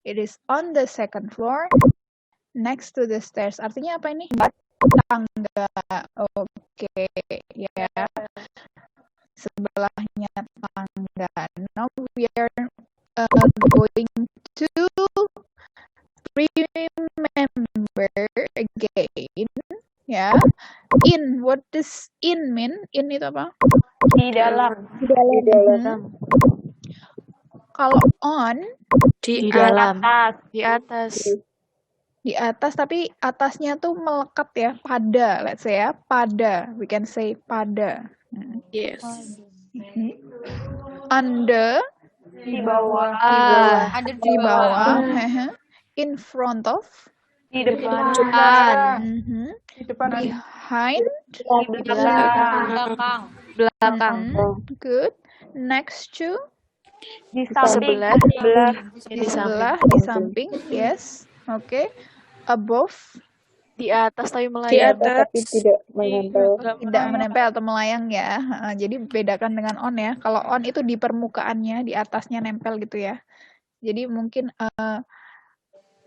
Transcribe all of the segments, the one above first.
It is on the second floor, next to the stairs. Artinya apa ini? Tangga. Oke, ya. Sebelahnya tangga. Now we are going to remember again. Ya. In, what does in mean? In itu apa? Di dalam. Kalau on, Di dalam. Di atas. Di atas, tapi atasnya tuh melekat ya, pada, let's say ya, pada. We can say pada. Yes. Under, Di bawah. di bawah. In front of, Di depan. di depan. Behind, Di belakang. Belakang. good. Next to, Di samping. di sebelah, di samping, yes. Oke. Above, Di atas tapi Di melayang. atas tapi tidak menempel. tidak menempel atau melayang ya. Jadi bedakan dengan on ya. Kalau on itu di permukaannya, di atasnya nempel gitu ya. Jadi mungkin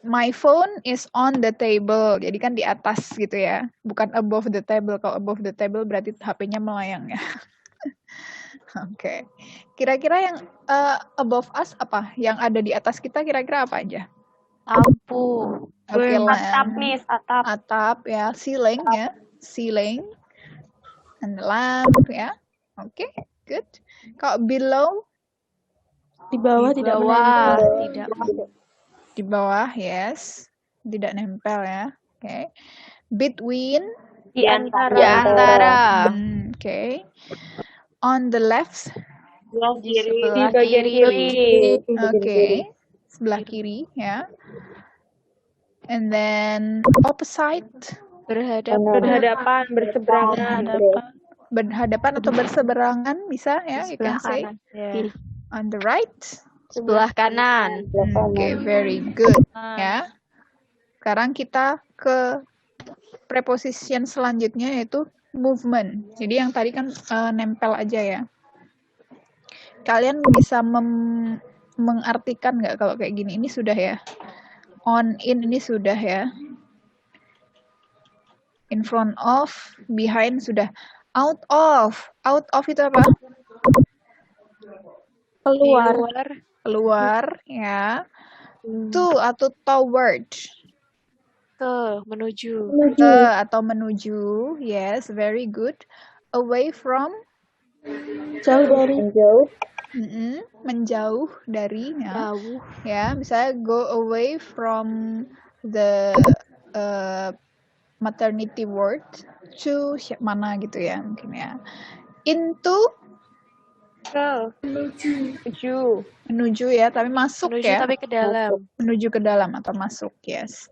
my phone is on the table. Jadi kan di atas gitu ya. Bukan above the table. Kalau above the table berarti HP-nya melayang ya. Oke. Kira-kira yang above us apa? Yang ada di atas kita kira-kira apa aja? Lampu. Oke, Atap, Miss. Atap. atap ya, ceiling ya, ceiling, and lamp ya. Oke, good. Kalau below, Di bawah Di tidak bawah. menempel. Tidak. di bawah, yes, tidak nempel ya. Oke. Between, Di antara. Di antara. Oke. On the left, Di kiri. Sebelah Di bagian kiri. oke, sebelah kiri ya. And then opposite, Berhadapan. Berseberangan. berhadapan atau berseberangan bisa ya, you can Sebelah say. kanan. Ya. On the right, Sebelah kanan. oke, very good ya. Sekarang kita ke preposition selanjutnya yaitu movement. Jadi yang tadi kan nempel aja ya. Kalian bisa mengartikan nggak kalau kayak gini? Ini sudah ya. On, in ini sudah ya. In front of, behind sudah. Out of. Out of itu apa? Keluar. Keluar ya. To atau toward. Menuju. Atau menuju. Yes, very good. Away from, Jauh dari. menjauh dari ya. Jauh. Ya, misalnya go away from the maternity ward to mana gitu ya mungkin ya. Into, menuju ya, tapi masuk Menuju ya. tapi ke dalam. Menuju ke dalam atau masuk, yes.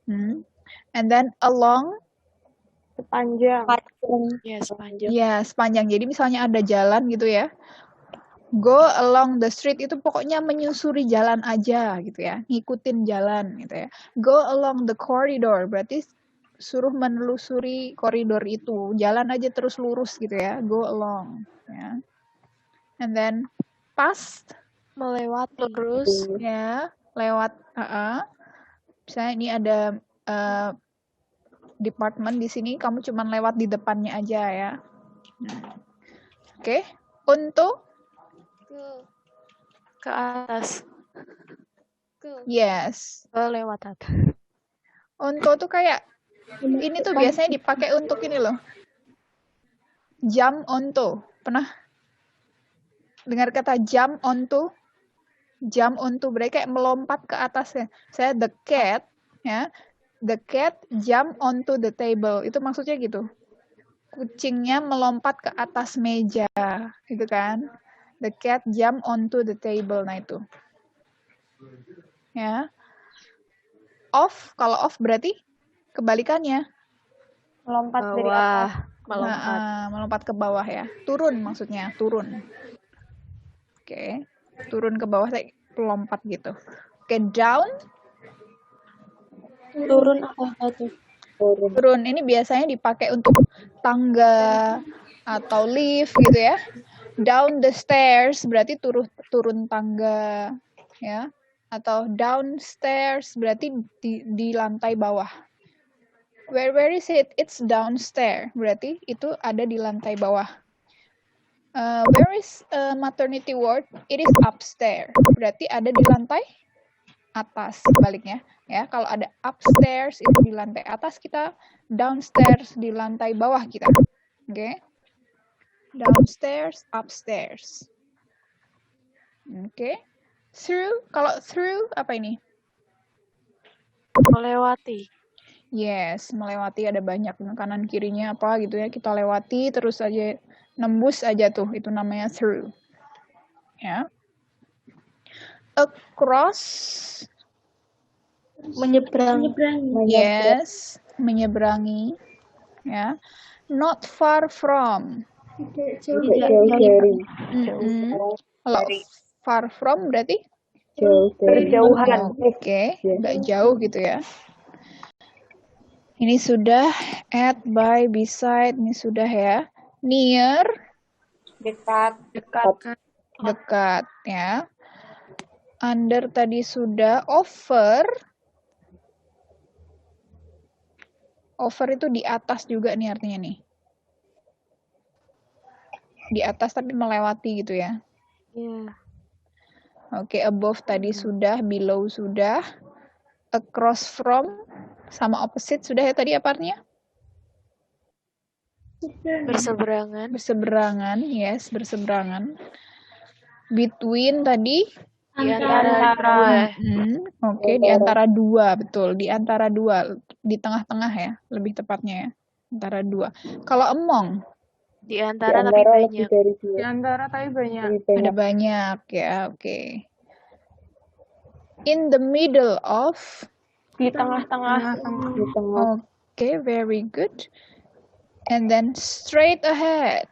And then along, Sepanjang. Ya, sepanjang. ya sepanjang. Jadi misalnya ada jalan gitu ya. Go along the street itu pokoknya menyusuri jalan aja gitu ya. Ngikutin jalan gitu ya. Go along the corridor berarti suruh menelusuri koridor itu. Jalan aja terus lurus gitu ya. Go along ya. And then past, Melewati. Lurus. ya, lewat. Misalnya ini ada department di sini, kamu cuman lewat di depannya aja ya. Oke. Untuk, Ke atas. yes. Lewat atas. Untuk tuh kayak ini tuh biasanya dipakai untuk ini loh. Jump onto. Pernah dengar kata jump onto? Jump onto berarti kayak melompat ke atas ya. Saya the cat ya. The cat jump onto the table. Itu maksudnya gitu. Kucingnya melompat ke atas meja, gitu kan? The cat jump onto the table. Nah itu. Ya. Off, kalau off berarti kebalikannya. Melompat dari atas. Bawah. Melompat. Melompat ke bawah ya. Turun maksudnya, turun. Oke. Turun ke bawah kayak lompat gitu. Oke, down. Turun apa tuh? Turun ini biasanya dipakai untuk tangga atau lift gitu ya. Down the stairs berarti turun tangga ya. Atau downstairs berarti di lantai bawah. Where is it? It's downstairs. Berarti itu ada di lantai bawah. Where is maternity ward? It is upstairs. Berarti ada di lantai atas. Sebaliknya, ya. Kalau ada upstairs itu di lantai atas kita, downstairs di lantai bawah kita. Oke. Downstairs, upstairs. Oke. Through, kalau through apa ini? Melewati. Yes, melewati ada banyak kanan kirinya apa gitu ya. Kita lewati terus aja nembus aja tuh, itu namanya through. Ya. Across, Menyeberang. yes, menyeberangi. Ya. Not far from. Kalau far from berarti Berjauhan. Oke, nggak jauh gitu ya. Ini sudah at, by, beside, ini sudah ya. Near, Dekat. dekat ya. Under tadi sudah. Over. Over itu di atas juga nih artinya nih. Di atas tapi melewati gitu ya. Iya. Oke, above tadi sudah, below sudah. Across from sama opposite sudah ya tadi apa artinya? Berseberangan. Berseberangan, yes, berseberangan. Between tadi Di antara dua. Oke, di antara dua, betul. Di antara dua, di tengah-tengah ya, lebih tepatnya ya. Antara dua. Kalau among, Di antara tapi banyak. Di antara tapi banyak. ada banyak ya, oke. In the middle of, Di tengah-tengah. oke, very good. And then straight ahead.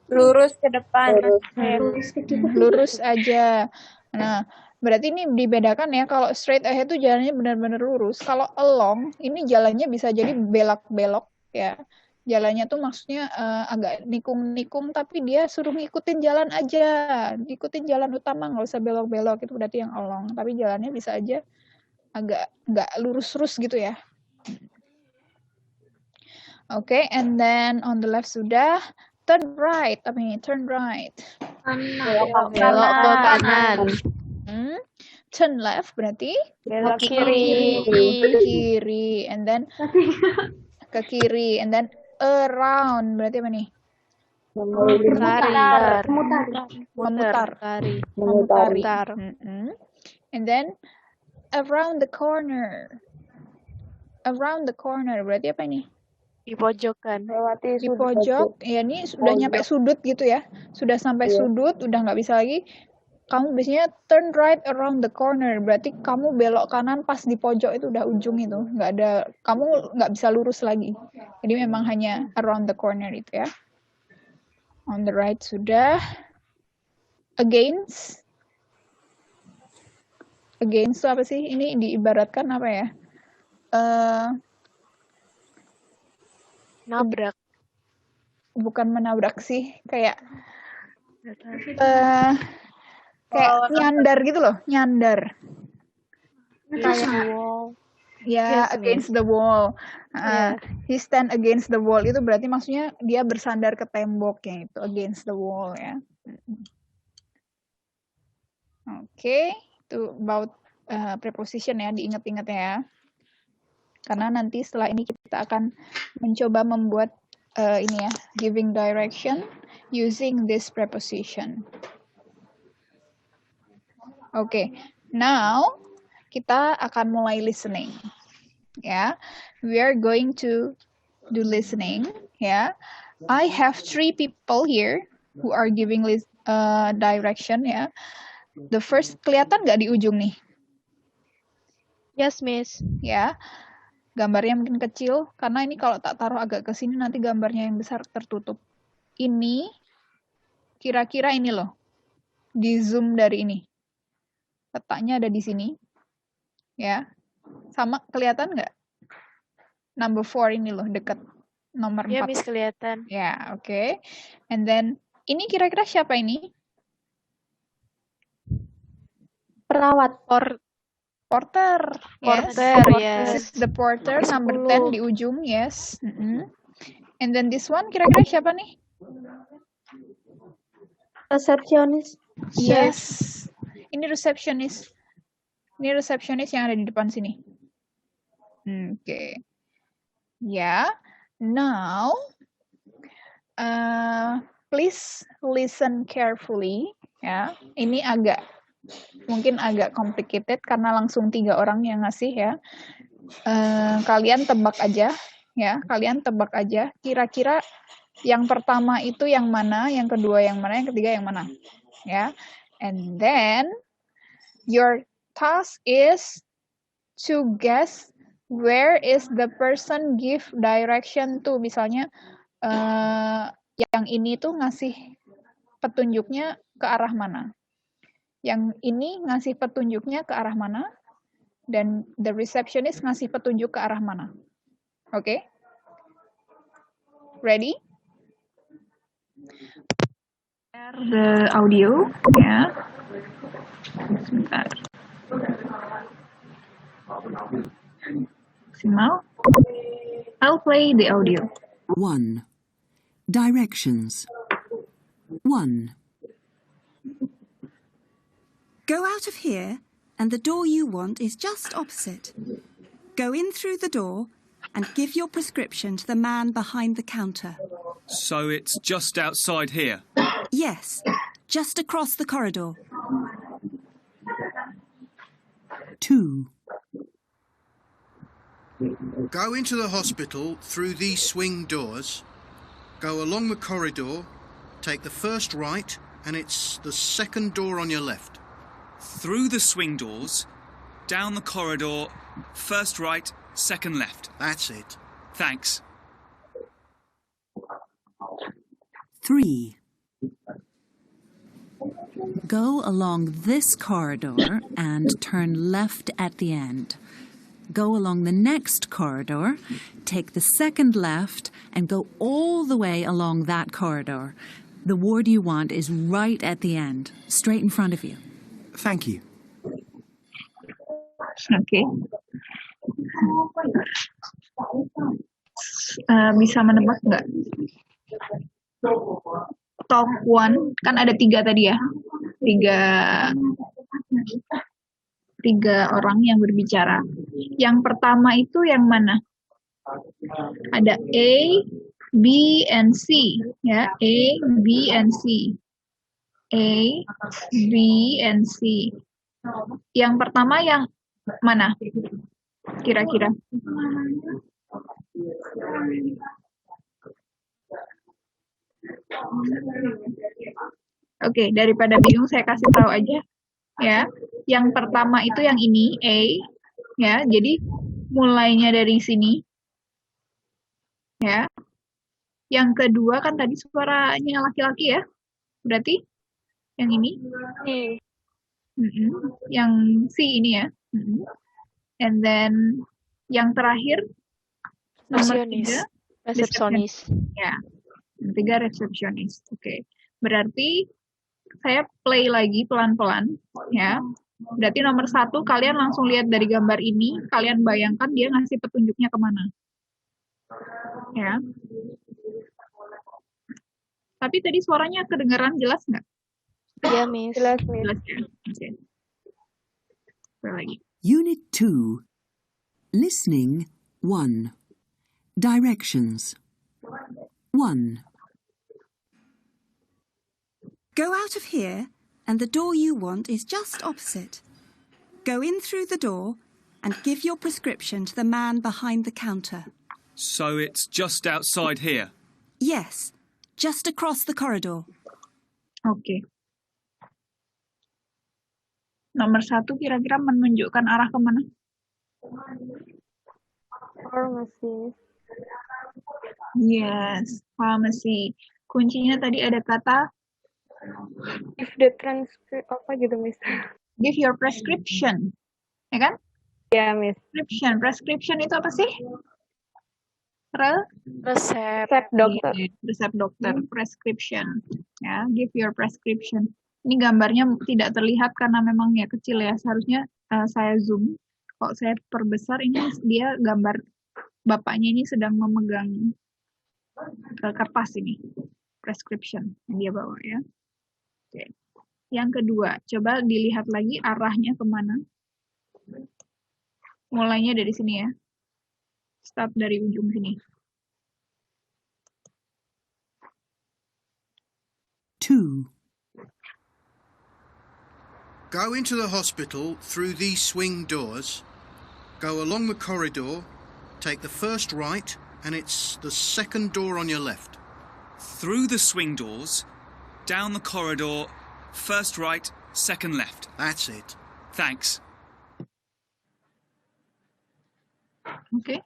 Lurus ke depan. Lurus aja. Nah, berarti ini dibedakan ya. Kalau straight ahead tuh jalannya benar-benar lurus. Kalau along, ini jalannya bisa jadi belok-belok ya. Jalannya tuh maksudnya agak nikung-nikung, tapi dia suruh ngikutin jalan aja. Ikutin jalan utama, nggak usah belok-belok. Itu berarti yang along. Tapi jalannya bisa aja agak nggak lurus-lurus gitu ya. Oke, and then on the left sudah. Turn right, apa ini? Turn right. Belok ke kanan. Turn left berarti Belok kiri. ke kiri, and then ke kiri, and then around berarti apa nih? Memutar. Memutar. And then around the corner. Around the corner berarti apa ini? Di pojokan. Di pojok, ya ini sudah nyampe sudut gitu ya. Sudah sampai sudut, udah nggak bisa lagi. Kamu biasanya turn right around the corner, berarti kamu belok kanan pas di pojok itu udah ujung itu. Nggak ada, kamu nggak bisa lurus lagi. Jadi memang hanya around the corner itu ya. On the right sudah. Against. Against itu apa sih? Ini diibaratkan apa ya? Nabrak. Bukan menabrak sih, kayak nyandar gitu loh, nyandar. Kayak wall. Ya, against the wall. He stand against the wall itu berarti maksudnya dia bersandar ke tembok yang itu, against the wall ya. Oke, itu about preposition ya, diingat-ingat ya. Karena nanti setelah ini kita akan mencoba membuat ini ya, giving direction using this preposition. Oke, now kita akan mulai listening. Ya, we are going to do listening. Ya, I have 3 people here who are giving direction. Ya, the first kelihatan nggak di ujung nih? Yes, Miss. Ya. Gambarnya mungkin kecil, karena ini kalau tak taruh agak ke sini nanti gambarnya yang besar tertutup. Ini, kira-kira ini loh, di zoom dari ini. Letaknya ada di sini. Ya, sama kelihatan nggak? Number 4 ini loh, dekat nomor 4. Ya, Miss, kelihatan. Ya, oke. And then, ini kira-kira siapa ini? Perawat. Porter. Yes. Porter, This yes. is the porter, number 10 10. di ujung, yes. And then this one kira-kira siapa nih? Resepsionis. Yes. Ini receptionist. Ini receptionist yang ada di depan sini. Oke. Ya. Now, please listen carefully. Ya, ini mungkin agak complicated karena langsung 3 orang yang ngasih ya. Kalian tebak aja, ya. Kalian tebak aja. Kira-kira yang pertama itu yang mana, yang kedua yang mana, yang ketiga yang mana, ya. And then your task is to guess where is the person give direction to. Misalnya yang ini tuh ngasih petunjuknya ke arah mana. Yang ini ngasih petunjuknya ke arah mana. Dan the receptionist ngasih petunjuk ke arah mana. Oke? Ready? The audio, ya. Sebentar. Maksimal. I'll play the audio. 1. Directions. 1. Go out of here, and the door you want is just opposite. Go in through the door and give your prescription to the man behind the counter. So it's just outside here? Yes, just across the corridor. 2. Go into the hospital through these swing doors, go along the corridor, take the first right, and it's the second door on your left. Through the swing doors, down the corridor, first right, second left. That's it. Thanks. 3. Go along this corridor and turn left at the end. Go along the next corridor, take the second left, and go all the way along that corridor. The ward you want is right at the end, straight in front of you. Thank you. Oke. Bisa menebak nggak? Top 1, kan ada 3 tadi ya. 3 orang yang berbicara. Yang pertama itu yang mana? Ada A, B, and C. Ya, A, B, and C. A, B, and C. Yang pertama yang mana? Kira-kira. Oke, daripada bingung saya kasih tahu aja. Ya, yang pertama itu yang ini A, ya. Jadi mulainya dari sini. Ya. Yang kedua kan tadi suaranya laki-laki ya. Berarti yang ini. Yang C ini ya. And then yang terakhir nomor 3 resepsionis. Ya. Yang 3 resepsionis. Oke. Berarti saya play lagi pelan-pelan ya. Berarti nomor 1 kalian langsung lihat dari gambar ini, kalian bayangkan dia ngasih petunjuknya kemana. Ya. Tapi tadi suaranya kedengaran jelas nggak? Iya, Miss. Jelas, Miss. Jelas ya. Oke. Play lagi. Unit 2. Listening 1. Directions. 1. Go out of here, and the door you want is just opposite. Go in through the door and give your prescription to the man behind the counter. So it's just outside here? Yes, just across the corridor. Oke. Nomor 1 kira-kira menunjukkan arah kemana? Pharmacy. Yes, pharmacy. Kuncinya tadi ada kata If the transcript apa gitu, Miss? give your prescription. Ya kan? Ya, Miss. Prescription. Prescription itu apa sih? Resep. Resep dokter. Resep dokter. Prescription. Ya, give your prescription. Ini gambarnya tidak terlihat karena memang ya kecil ya. Seharusnya saya zoom. Kalau saya perbesar, ini dia gambar bapaknya ini sedang memegang kertas ini. Prescription yang dia bawa ya. Oke. Yang kedua, coba dilihat lagi arahnya kemana. Mulainya dari sini ya. Start dari ujung sini. 2. Go into the hospital through these swing doors, go along the corridor, take the first right, and it's the second door on your left. Through the swing doors, down the corridor, first right, second left. That's it. Thanks. Oke.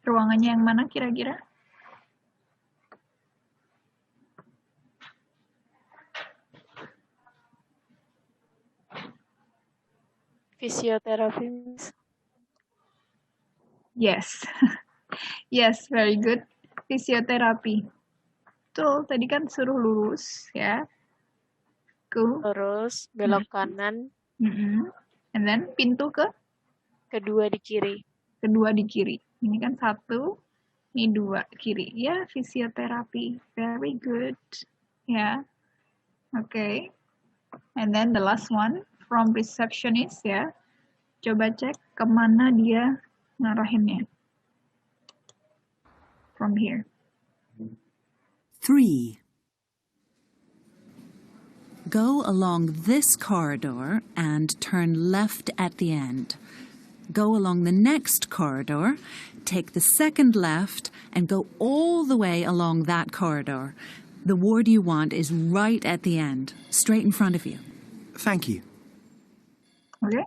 Ruangannya yang mana kira-kira? Fisioterapi, Miss. Yes. Yes, very good. Fisioterapi. Betul, tadi kan suruh lurus ya. Terus belok kanan, And then pintu kedua di kiri. kedua di kiri. Ini kan 1, ini 2 kiri. Ya, fisioterapi. Very good. Ya. Okay. And then the last one from receptionist ya. Coba cek kemana dia ngarahinnya. From here. 3. Go along this corridor and turn left at the end. Go along the next corridor, take the second left, and go all the way along that corridor. The ward you want is right at the end, straight in front of you. Thank you. Okay.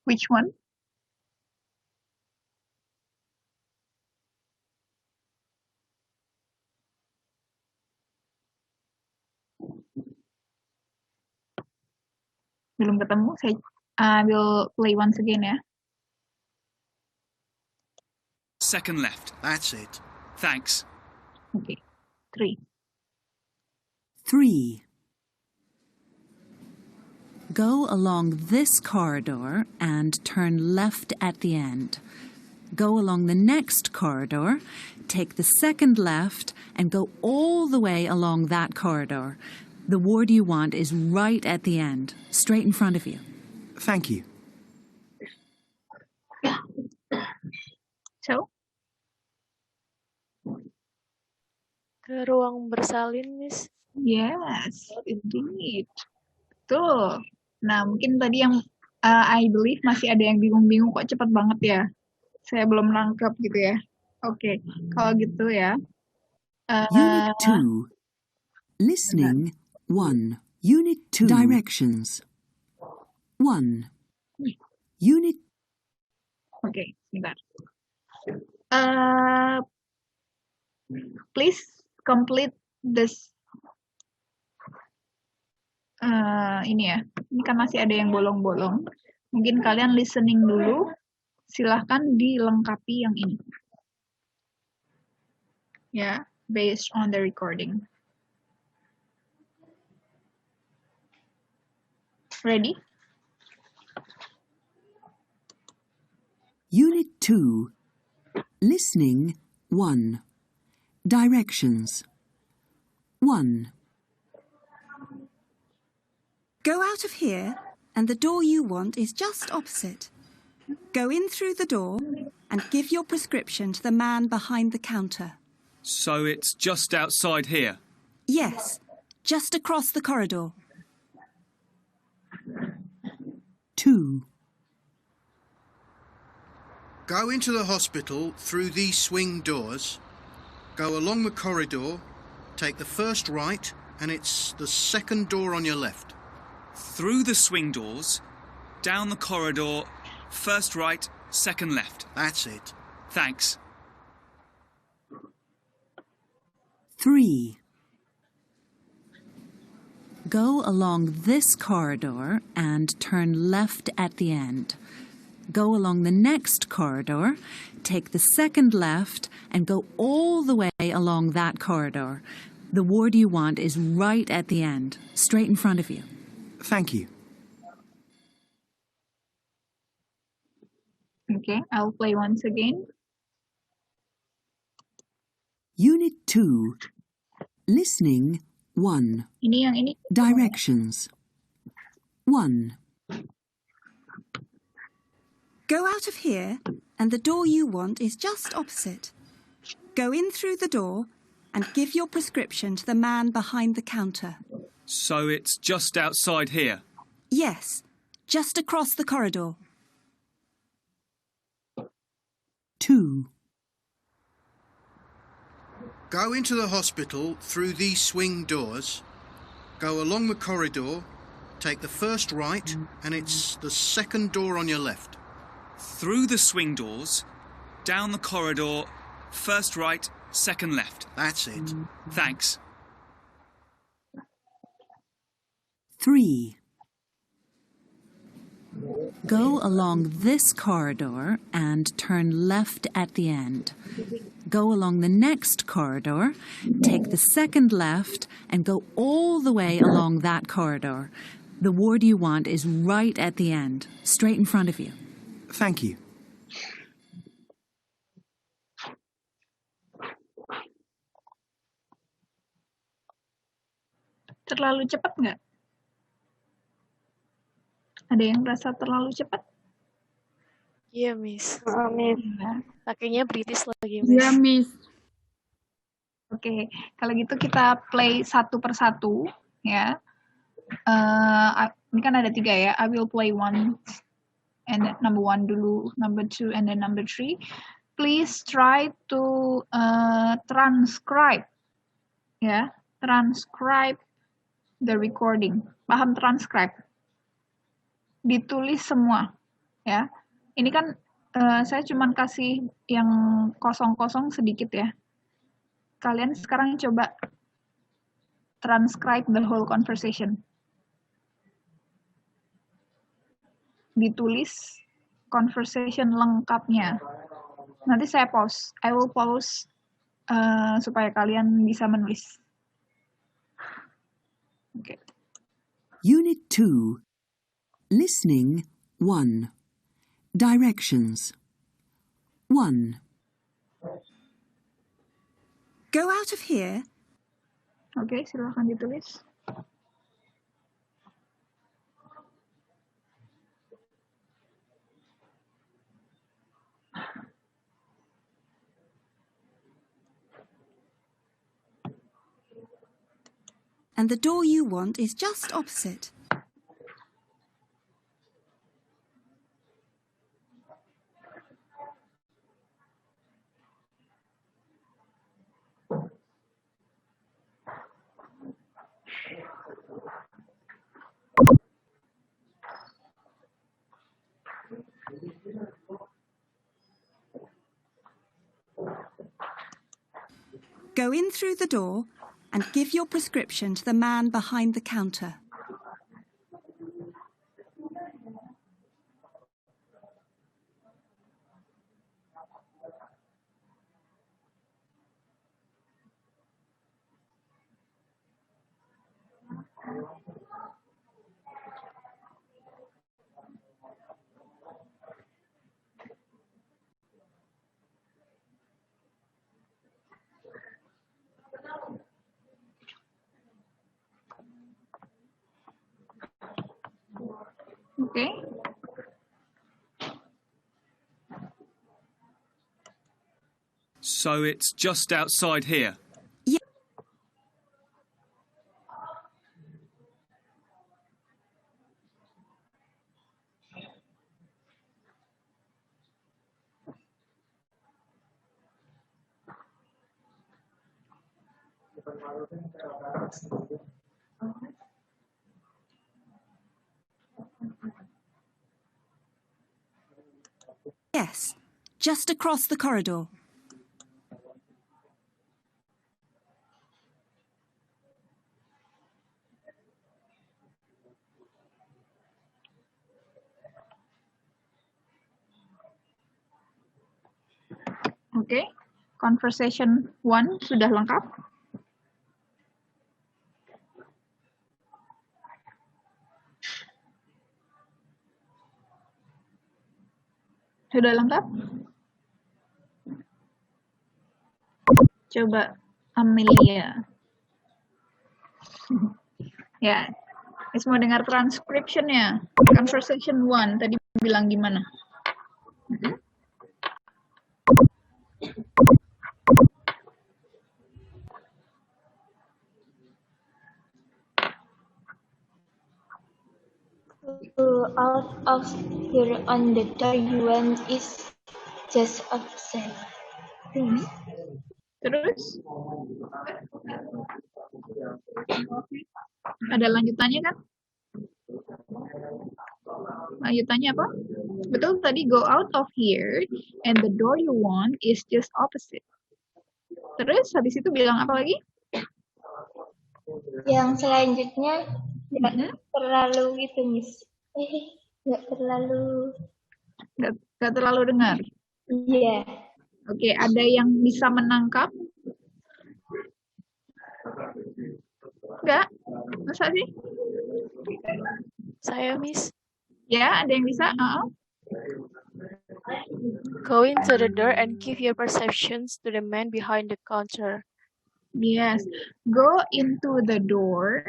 Which one? Belum ketemu, I will play once again ya. Second left. That's it. Thanks. Okay. 3. 3. Go along this corridor and turn left at the end. Go along the next corridor, take the second left, and go all the way along that corridor. The ward you want is right at the end, straight in front of you. Thank you. So, Ke ruang bersalin, Miss. yes, indeed. Betul. Nah, mungkin tadi yang I believe masih ada yang bingung-bingung kok cepat banget ya. Saya belum nangkep gitu ya. Oke, kalau gitu ya. Unit 2. Listening 1. Unit 2. Directions 1. Unit. Oke, sebentar. Please complete this. Ini ya. Ini kan masih ada yang bolong-bolong. Mungkin kalian listening dulu. Silahkan dilengkapi yang ini. Ya, based on the recording. Ready? Unit 2. Listening 1. Directions 1. Go out of here, and the door you want is just opposite. Go in through the door and give your prescription to the man behind the counter. So it's just outside here. Yes, just across the corridor. 2. Go into the hospital through these swing doors, go along the corridor, take the first right, and it's the second door on your left. Through the swing doors, down the corridor, first right, second left. That's it. Thanks. 3. Go along this corridor and turn left at the end. Go along the next corridor, take the second left, and go all the way along that corridor. The ward you want is right at the end, straight in front of you. Thank you. Okay, I'll play once again. Unit 2. Listening 1. Ini yang ini. Directions 1. Go out of here, and the door you want is just opposite. Go in through the door and give your prescription to the man behind the counter. So it's just outside here. Yes, just across the corridor. 2. Go into the hospital through these swing doors, go along the corridor, take the first right, and it's the second door on your left. Through the swing doors, down the corridor, first right, second left. That's it. Thanks. 3. Go along this corridor and turn left at the end. Go along the next corridor, take the second left, and go all the way along that corridor. The ward you want is right at the end, straight in front of you. Thank you. Terlalu cepat nggak? Ada yang merasa terlalu cepat? Iya, Miss. Miss. Ya. Pakainya British lagi, Miss. Iya, Miss. Oke, kalau gitu kita play satu persatu, ya. Ini kan ada 3 ya. I will play one, and number 1 dulu, number 2, and then number 3. Please try to transcribe, ya. Transcribe the recording. Paham transcribe? Ditulis semua, ya. Ini kan saya cuman kasih yang kosong-kosong sedikit ya. Kalian sekarang coba transcribe the whole conversation. Ditulis conversation lengkapnya. Nanti saya pause. I will pause supaya kalian bisa menulis. Oke. Unit 2. Listening 1. Directions 1. Go out of here. Oke, silahkan ditulis. And the door you want is just opposite. Go in through the door and give your prescription to the man behind the counter. Oke. So it's just outside here. Yes, just across the corridor. Oke. Conversation 1 sudah lengkap. Sudah lengkap? Coba Amelia. Ya, Miss mau dengar transcription-nya. Conversation 1 tadi bilang gimana? Out of here on the door you want is just opposite. Terus? Ada lanjutannya kan? Lanjutannya apa? Betul tadi, go out of here and the door you want is just opposite. Terus habis itu bilang apa lagi? Yang selanjutnya nggak terlalu gitu, Miss. Nggak terlalu dengar. Iya. Oke, ada yang bisa menangkap? Enggak? Masa sih? Saya, Miss. Ya, ada yang bisa? Go into the door and give your perceptions to the man behind the counter. Yes. Go into the door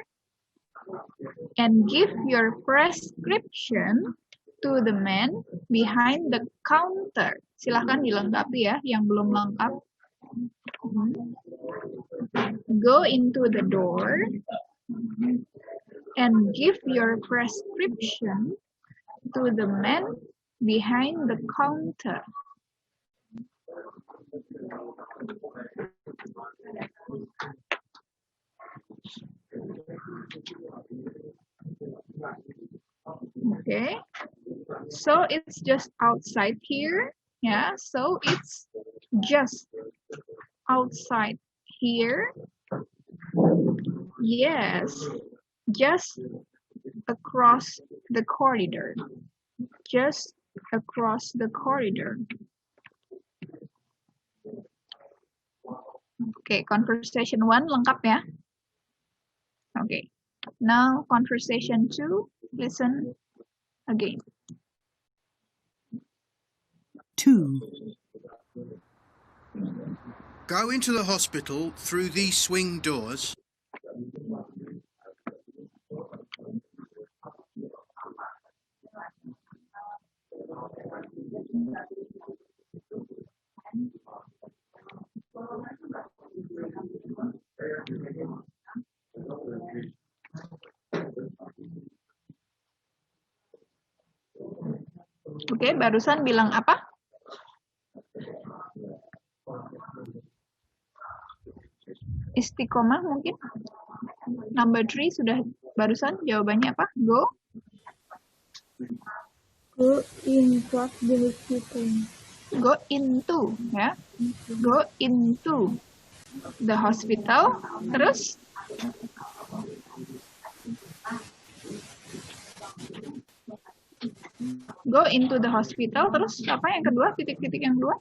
and give your prescription to the man behind the counter. Silahkan dilengkapi ya, yang belum lengkap. Go into the door and give your prescription to the man behind the counter. Okay, so it's just outside here. Yeah, so it's just outside here. Yes, just across the corridor. Just across the corridor. Okay, conversation 1 lengkap ya. Okay, now conversation 2, listen again. 2. Go into the hospital through these swing doors. Oke, barusan bilang apa? Istiqomah mungkin? Number 3 sudah barusan jawabannya apa? Go? Go into the hospital. Go into, ya. Go into the hospital. Terus? Go into the hospital. Terus apa yang kedua? Titik-titik yang kedua?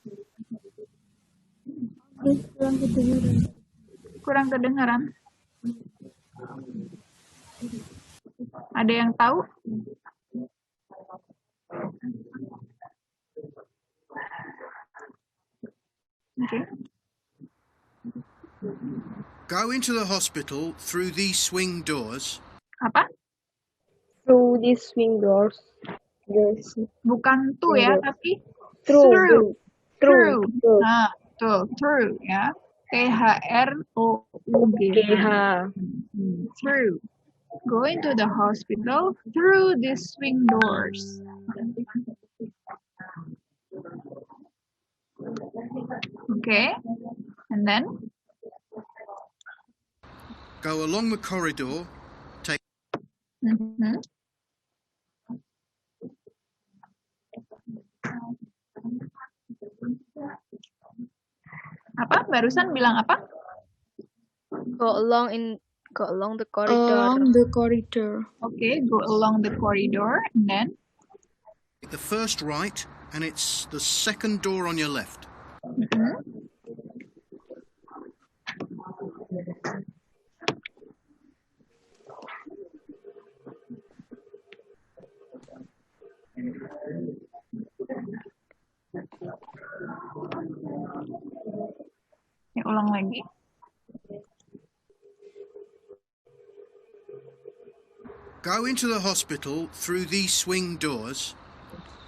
Kurang kedengaran. Ada yang tahu? Okay. Go into the hospital through these swing doors. Apa? Through these swing doors. Yes. Bukan to ya, tapi Through. Through. Nah, tuh, through ya. Through. Through. Go into the hospital through these swing doors. Okay, and then Go along the corridor. Take. Apa? Barusan bilang apa? Go along the corridor. Along the corridor. Okay, go along the corridor, and then Take the first right, and it's the second door on your left. Mm-mm. Ya, ulang lagi. Go into the hospital through these swing doors,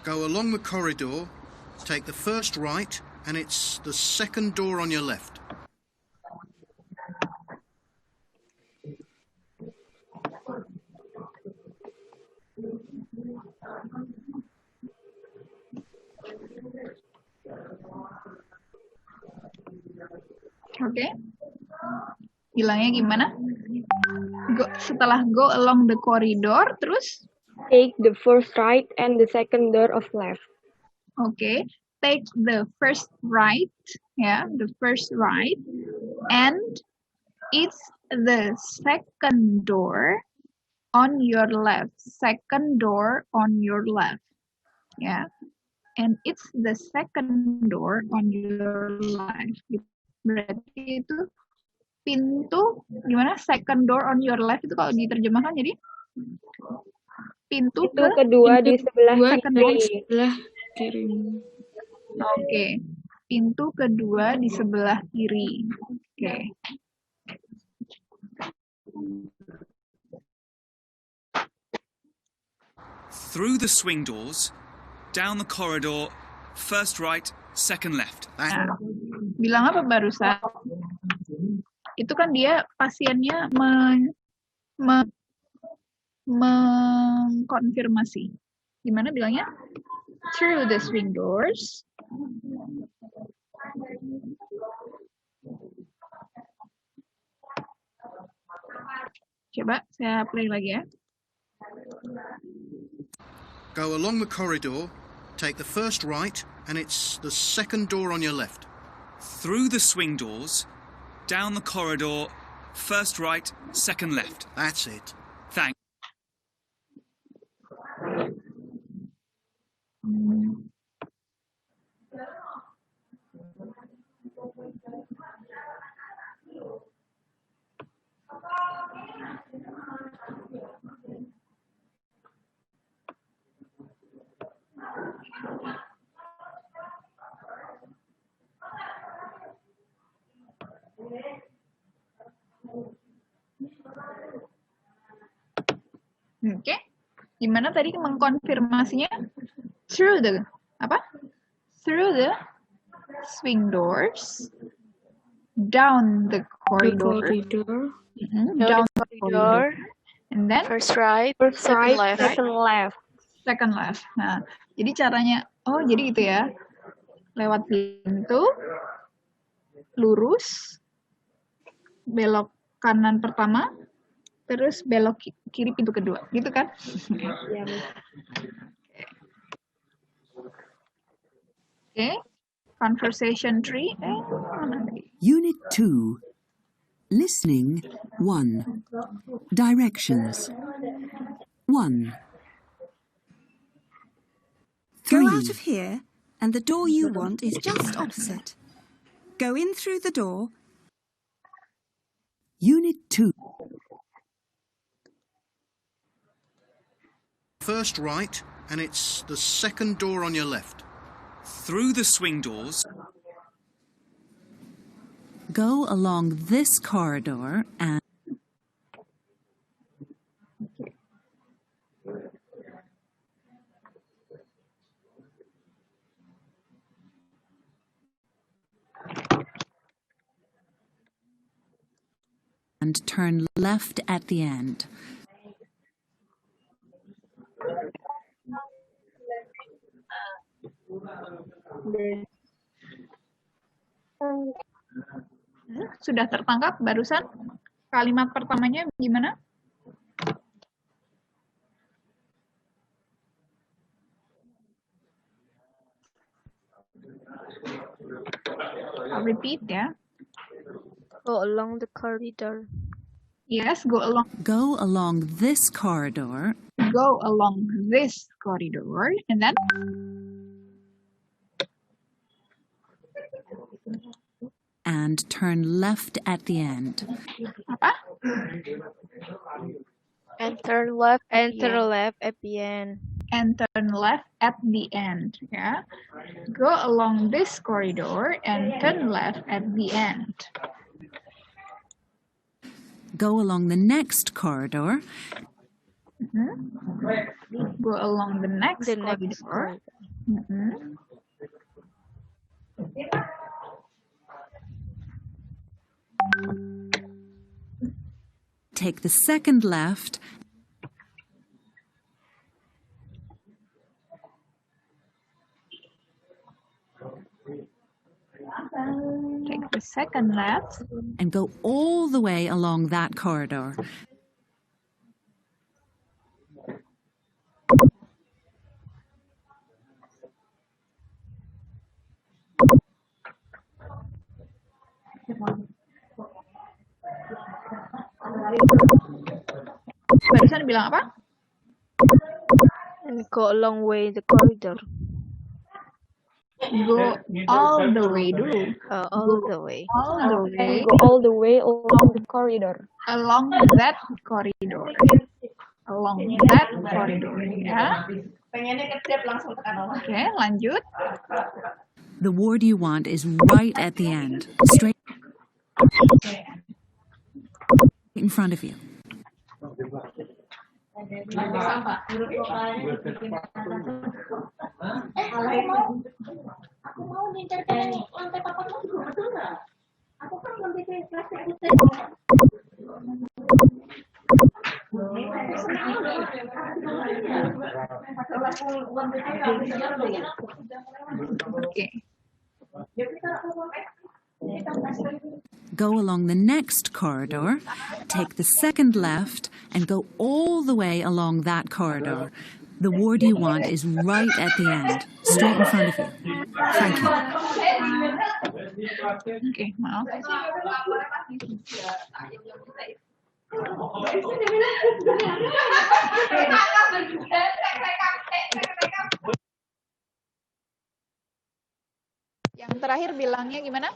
go along the corridor, take the first right, and it's the second door on your left. Oke. Bilangnya gimana? Setelah go along the corridor, terus? Take the first right and the second door of left. Oke. Take the first right, ya, the first right, and it's the second door on your left. Second door on your left, ya. And it's the second door on your left. Berarti itu pintu, gimana? Second door on your left itu kalau diterjemahkan jadi pintu kedua di sebelah kiri. Oke. Pintu kedua di sebelah kiri. Oke. Through the swing doors, down the corridor, first right, second left. Nah, bilang apa barusan? Itu kan dia pasiennya mengkonfirmasi. Gimana bilangnya? Through the swing doors. Coba saya play lagi ya. Go along the corridor, take the first right, and it's the second door on your left. Through the swing doors, down the corridor, first right, second left. That's it. Thanks. Oke. Gimana tadi mengkonfirmasinya? Through the apa? Through the swing doors, down the corridor. Down the corridor. And then First right, First second right, left. second left. second left. Nah, jadi caranya, jadi itu ya. Lewat pintu, lurus, belok kanan pertama, terus belok kiri pintu kedua. Gitu kan? Ya, Oke. Conversation 3. Unit 2. Listening 1. Directions 1. Go 3. out of here, and the door you want is just opposite. Go in through the door. Unit 2. First right, and it's the second door on your left. Through the swing doors, Go along this corridor and turn left at the end. Sudah tertangkap barusan? Kalimat pertamanya gimana? I'll repeat ya. Go along the corridor. Yes, go along this corridor. Go along this corridor, and then and turn left at the end. Apa? And turn left at the Enter end. left at the end. And turn left at the end. Ya. Go along this corridor and turn left at the end. Go along the next corridor Go along the next The next corridor. take the second left Take the second left. and go all the way along that corridor. Barusan bilang apa? And go along way the corridor. Go all the way dulu. All the way. All the way And go all the way along the corridor. along that corridor. Along that corridor. Ya. Oke, lanjut. The ward you want is right at the end, straight in front of you. Oke. Go along the next corridor, take the second left, and go all the way along that corridor. The ward you want is right at the end, straight in front of you. Thank you. Oke, maaf. Yang terakhir bilangnya gimana?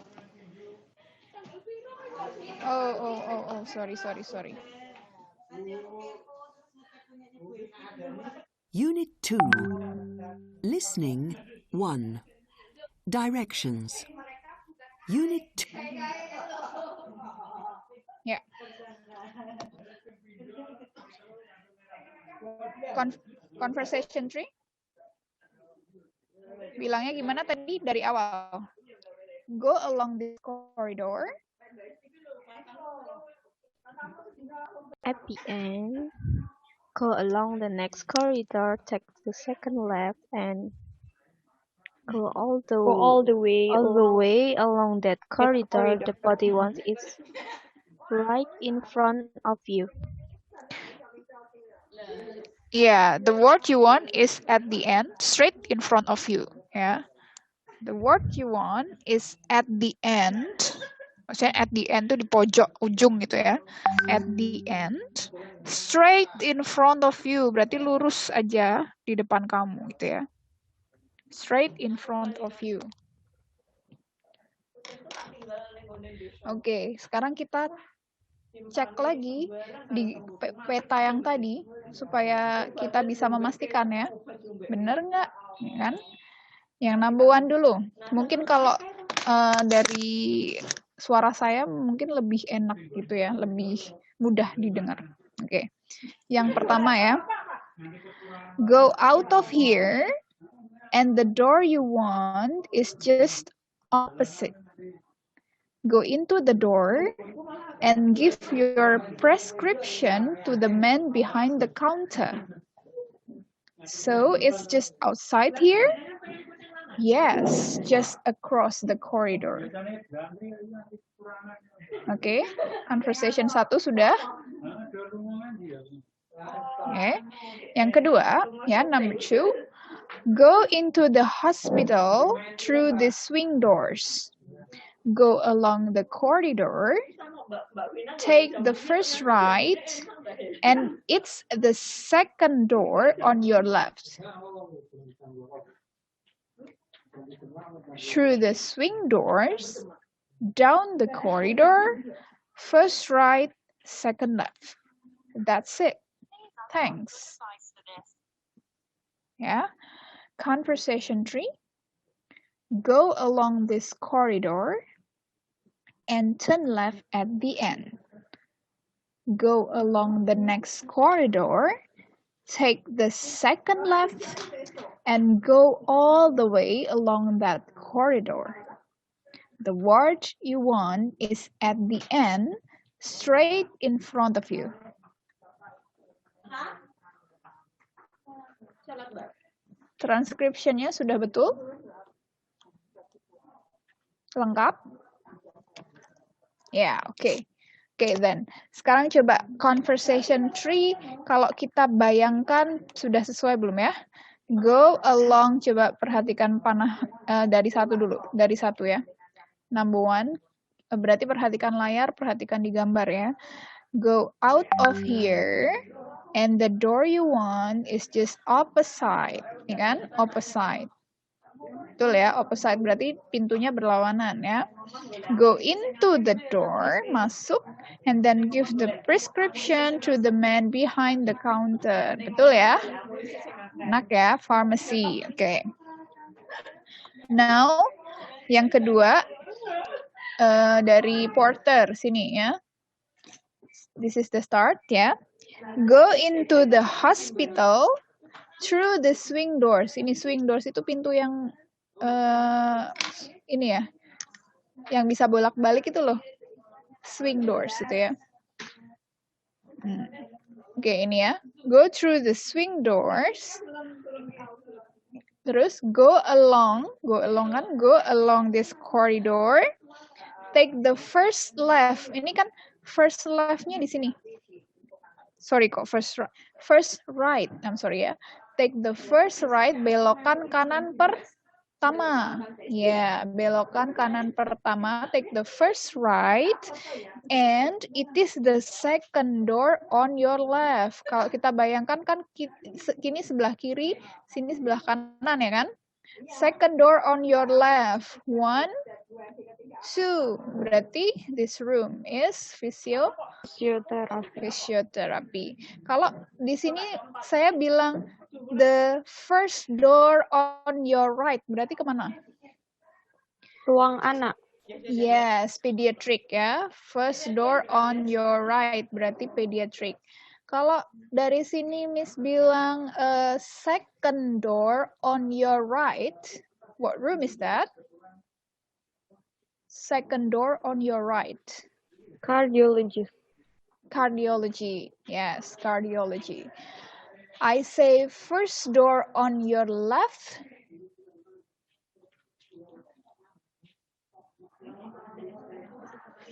Oh, sorry. Unit 2. Listening 1. Directions. Unit 2. Ya. Conversation tree. Bilangnya gimana tadi dari awal? Go along this corridor. At the end, go along the next corridor, take the second left, and go all the way along that corridor. The body one is right in front of you. Yeah, the word you want is at the end, straight in front of you. Ya, the word you want is at the end. Maksudnya at the end tuh di pojok ujung gitu ya. At the end, straight in front of you. Berarti lurus aja di depan kamu gitu ya. Straight in front of you. Oke, sekarang kita cek lagi di peta yang tadi supaya kita bisa memastikan ya. Bener nggak? Ya kan? Yang number one dulu. Mungkin kalau dari suara saya mungkin lebih enak gitu ya, lebih mudah didengar. Oke. Yang pertama ya. Go out of here and the door you want is just opposite. Go into the door and give your prescription to the man behind the counter. So it's just outside here? Yes, just across the corridor. Oke, conversation 1 sudah. Oke. Yang kedua, ya, number 2. Go into the hospital through the swing doors. Go along the corridor, take the first right, and it's the second door on your left. Through the swing doors, down the corridor, first right, second left. That's it. Thanks. Yeah. Conversation 3. Go along this corridor and turn left at the end. Go along the next corridor, take the second left, and go all the way along that corridor. The word you want is at the end, straight in front of you. Transcription-nya sudah betul? Lengkap? Ya, oke. Oke, then. Sekarang coba conversation 3, kalau kita bayangkan sudah sesuai belum ya? Go along, coba perhatikan panah dari satu dulu. Dari satu ya. Number 1, berarti perhatikan layar, perhatikan di gambar ya. Go out of here, and the door you want is just opposite. Ya kan? Opposite. Betul ya, opposite berarti pintunya berlawanan ya. Go into the door, masuk, and then give the prescription to the man behind the counter. Betul ya? Enak ya, pharmacy. Oke. Now, yang kedua dari porter sini ya. This is the start ya. Go into the hospital through the swing doors. Ini swing doors itu pintu yang ini ya, yang bisa bolak-balik itu loh, swing doors itu ya. Oke, ini ya. Go through the swing doors. Terus go along this corridor. Take the first left. Ini kan first left-nya di sini. Sorry kok, first right. I'm sorry ya. Take the first right, belokan kanan pertama. Ya, belokan kanan pertama. Take the first right, and it is the second door on your left. Kalau kita bayangkan kan kini sebelah kiri, sini sebelah kanan ya kan? Second door on your left. 1, 2. Berarti this room is physiotherapy. Kalau di sini saya bilang the first door on your right, berarti kemana? Ruang anak. Yes, pediatric ya. First door on your right, berarti pediatric. Kalau dari sini Miss bilang second door on your right, what room is that? Second door on your right. Cardiology. Yes, cardiology. I say first door on your left.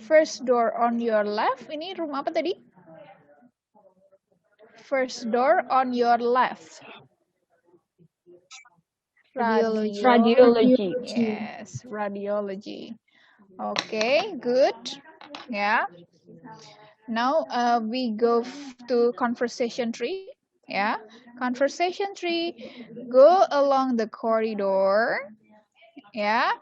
First door on your left. Ini room apa tadi? First door on your left. Radiology. Yes, radiology. Okay, good. Yeah. Now we go to conversation 3. Yeah. Conversation 3. Go along the corridor. Yeah.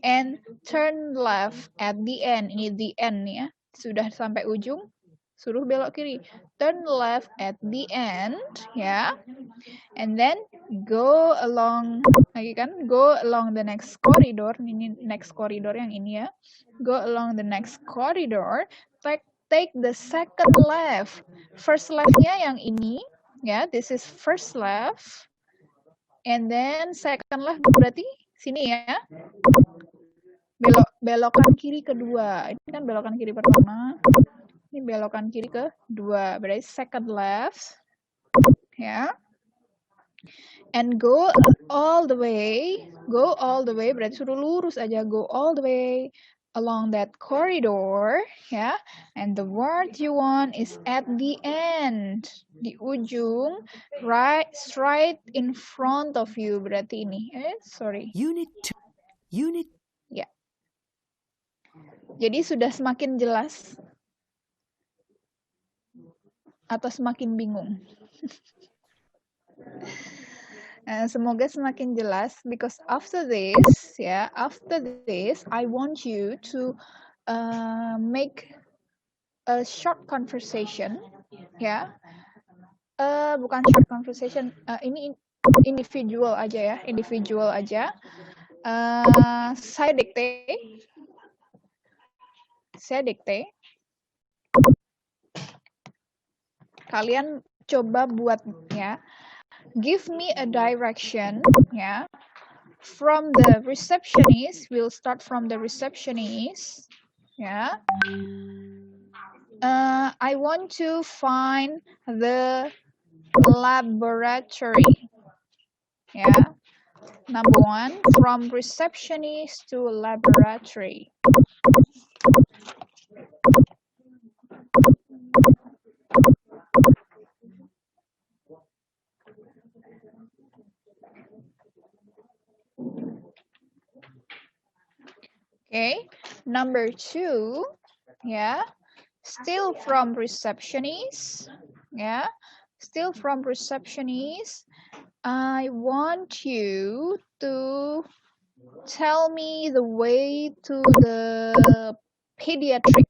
And turn left at the end. Ini the end ya. Sudah sampai ujung. Suruh belok kiri. Turn left at the end, ya. And then go along, lagi kan? Go along the next corridor. Ini next corridor yang ini ya. Go along the next corridor. Take the second left. First left-nya yang ini, ya. This is first left. And then second left berarti sini ya. Belokan kiri kedua. Ini kan belokan kiri pertama. Ini belokan kiri kedua, berarti second left, ya. And go all the way, berarti suruh lurus aja, go all the way along that corridor, ya. And the word you want is at the end, di ujung, right, straight in front of you, berarti ini, sorry. Unit 2. Ya. Jadi sudah semakin jelas. Atau semakin bingung? Semoga semakin jelas because after this, I want you to make a short conversation, ya. Bukan short conversation, ini individual aja ya, individual aja. Saya dikte. Kalian coba buat ya. Give me a direction, ya. From the receptionist, we'll start from the receptionist, ya. I want to find the laboratory, ya. Number 1, from receptionist to laboratory. Okay, number 2, yeah, still from receptionist, yeah, still from receptionist. I want you to tell me the way to the pediatrics.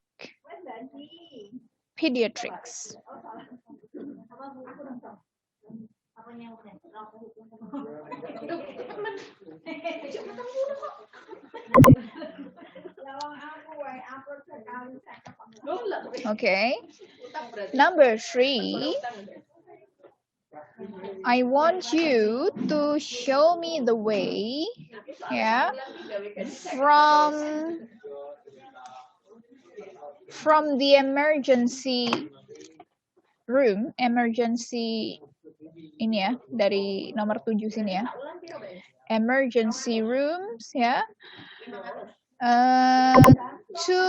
Okay. Number 3, I want you to show me the way, yeah, from the emergency room, ini ya, dari nomor 7 sini ya. Emergency rooms, ya. To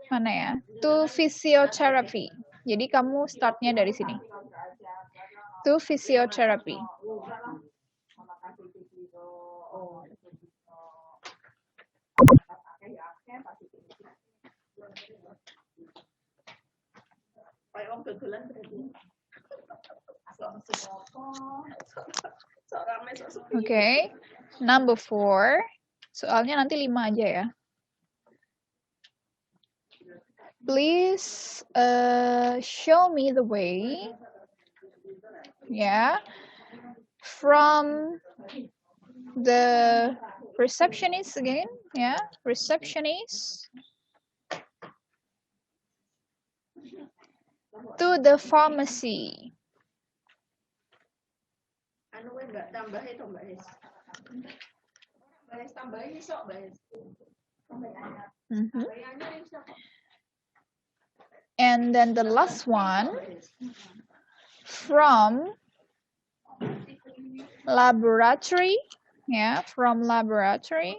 mana ya? To physiotherapy. Jadi kamu startnya dari sini. To physiotherapy. Okay, number 4. Soalnya nanti 5 aja ya. Please show me the way, yeah, from the receptionist again, yeah, receptionist to the pharmacy. And then the last one, from laboratory, yeah, from laboratory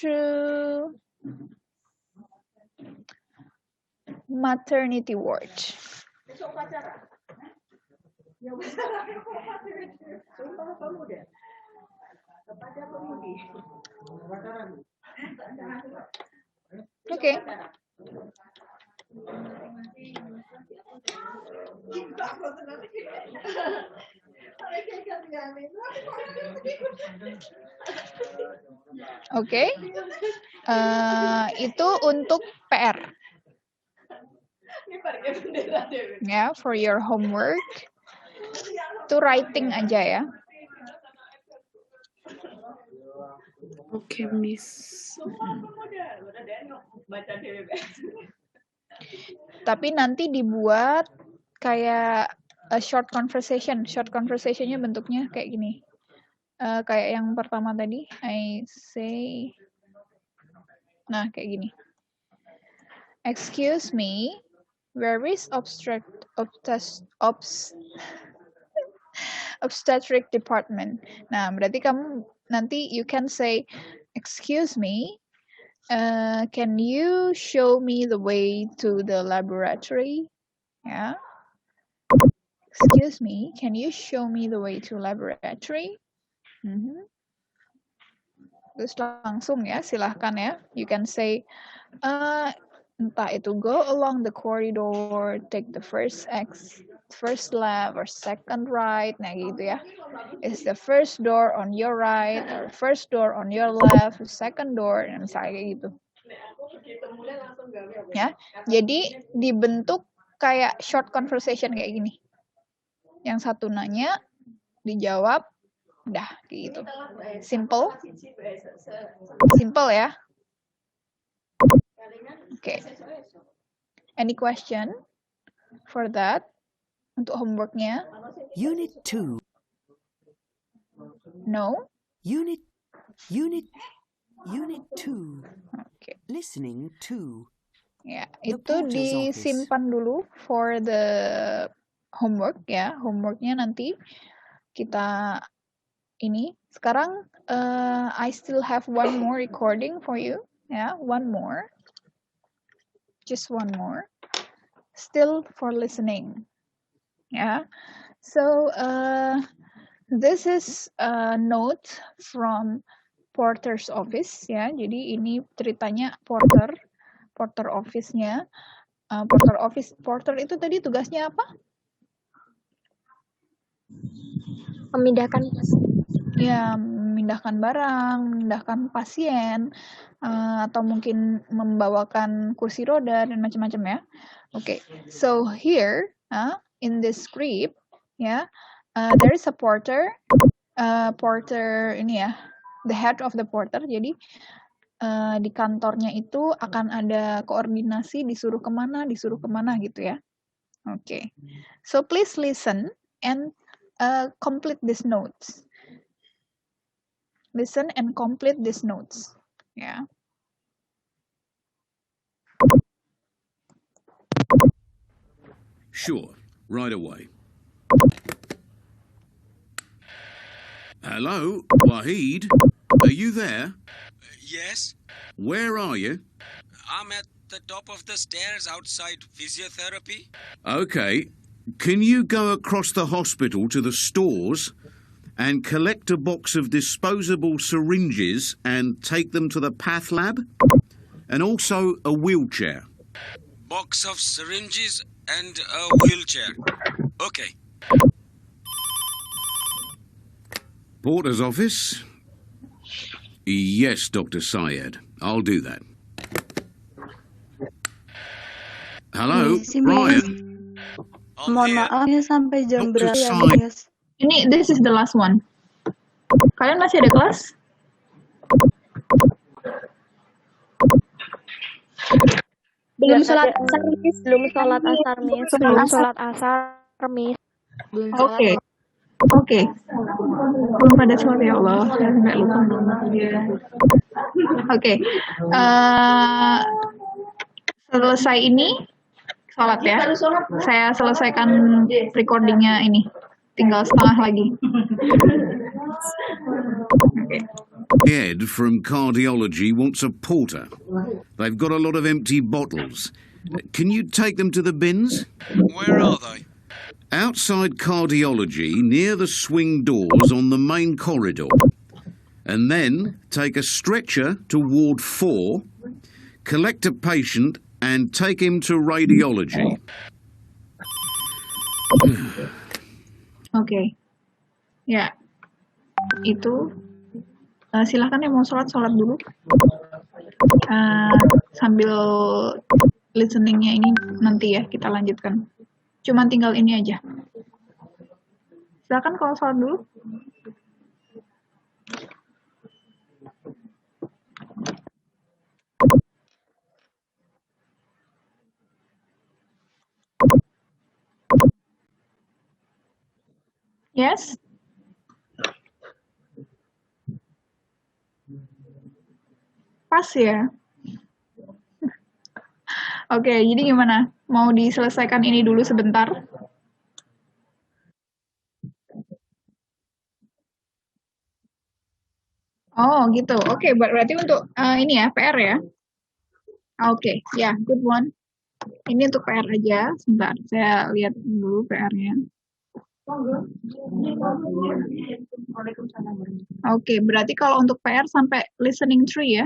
to maternity ward. Okay. Okay. Itu untuk PR. Ya, for your homework. Itu writing aja ya. Oke, Miss. Tapi nanti dibuat kayak a short conversation. Short conversationnya bentuknya kayak gini. Kayak yang pertama tadi, I say. Nah, kayak gini. Excuse me, where is obstetric department? Nah, berarti kamu nanti you can say, excuse me, can you show me the way to the laboratory? Yeah. Excuse me, can you show me the way to laboratory? Terus langsung ya, silahkan ya. You can say, Entah itu go along the corridor, take the first left or second right, nah gitu ya. Is the first door on your right or first door on your left, second door, misalnya kayak gitu. Ya, jadi dibentuk kayak short conversation kayak gini. Yang satu nanya, dijawab, udah kayak gitu. Simple ya. Okay. Any question for that? Untuk homeworknya? Unit 2. No? Unit 2. Okay. Listening 2. Ya, itu disimpan dulu for the homework ya. Homeworknya nanti kita ini. Sekarang I still have one more recording for you. Ya, one more. Just one more. Still for listening. Yeah. So this is a note from Porter's office ya. Jadi ini ceritanya Porter office-nya. Porter itu tadi tugasnya apa? Memindahkan Ya, memindahkan barang, memindahkan pasien, atau mungkin membawakan kursi roda dan macam-macam ya. Okay, so here in this script, ya, there is a porter ini ya, the head of the porter. Jadi di kantornya itu akan ada koordinasi disuruh kemana gitu ya. Okay, so please listen and complete these notes. Listen and complete these notes. Yeah. Sure, right away. Hello, Wahid. Are you there? Yes. Where are you? I'm at the top of the stairs outside physiotherapy. Okay. Can you go across the hospital to the stores and collect a box of disposable syringes and take them to the path lab? And also a wheelchair. Box of syringes and a wheelchair. Okay. Porter's office? Yes, Dr. Syed. I'll do that. Hello, Ryan. Mohon maaf ya sampai jam Dr. berapa ya, Syed. guys? This is the last one. Kalian masih ada kelas? Belum sholat asar, Miss. Oke. Belum pada sholat ya Allah. Saya sampai lupa. Oke. Selesai ini sholat ya. Saya selesaikan recordingnya ini. Tinggal setengah lagi. Okay. Ed from cardiology wants a porter. They've got a lot of empty bottles. Can you take them to the bins? Where are they? Outside cardiology, near the swing doors on the main corridor. And then take a stretcher to ward 4, collect a patient and take him to radiology. Oke. Ya. Itu silahkan yang mau sholat dulu. Sambil listeningnya ini nanti ya kita lanjutkan. Cuman tinggal ini aja. Silakan kalau sholat dulu. Yes? Pas ya? Oke, jadi gimana? Mau diselesaikan ini dulu sebentar? Oh, gitu. Oke, berarti untuk ini ya, PR ya? Oke, ya, good one. Ini untuk PR aja. Sebentar, saya lihat dulu PR-nya. Oke, berarti kalau untuk PR sampai listening 3 ya?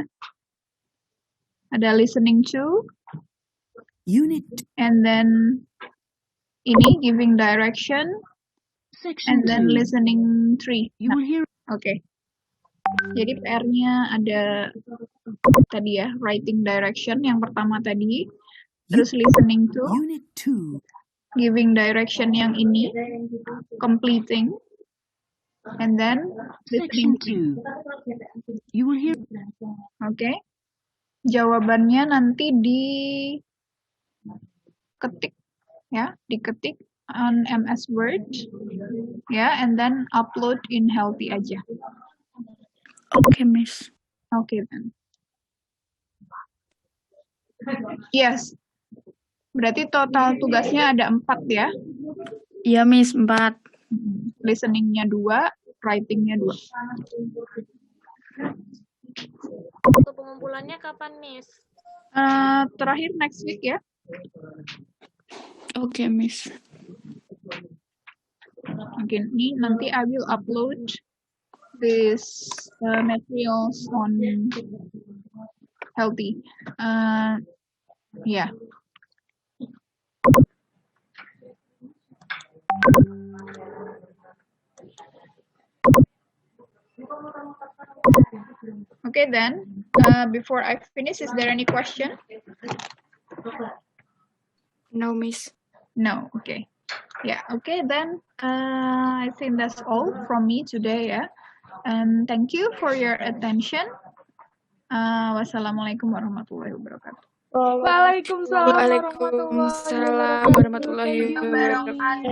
Ada listening 2, Unit. And then ini giving direction. And then listening 3. You will hear. Oke. Jadi PR-nya ada tadi ya, writing direction yang pertama tadi. Terus listening to. Unit 2. Giving direction yang ini. Completing. And then listening to. You will hear. Oke. Jawabannya nanti diketik ya, diketik on MS Word ya, and then upload in Healthy aja. Oke, Miss. Oke, then. Yes. Berarti total tugasnya ada 4 ya? Iya, Miss, 4. Listeningnya 2, writingnya 2. Waktu pengumpulannya kapan, Miss? Terakhir next week ya. Oke, Miss. Mungkin ini nanti I will upload this materials on Healthy. Yeah. Okay, then, before I finish, is there any question? No, Miss. No, okay. Yeah, okay, then, I think that's all from me today, yeah. And thank you for your attention. Wassalamualaikum warahmatullahi wabarakatuh. Waalaikumsalam warahmatullahi wabarakatuh.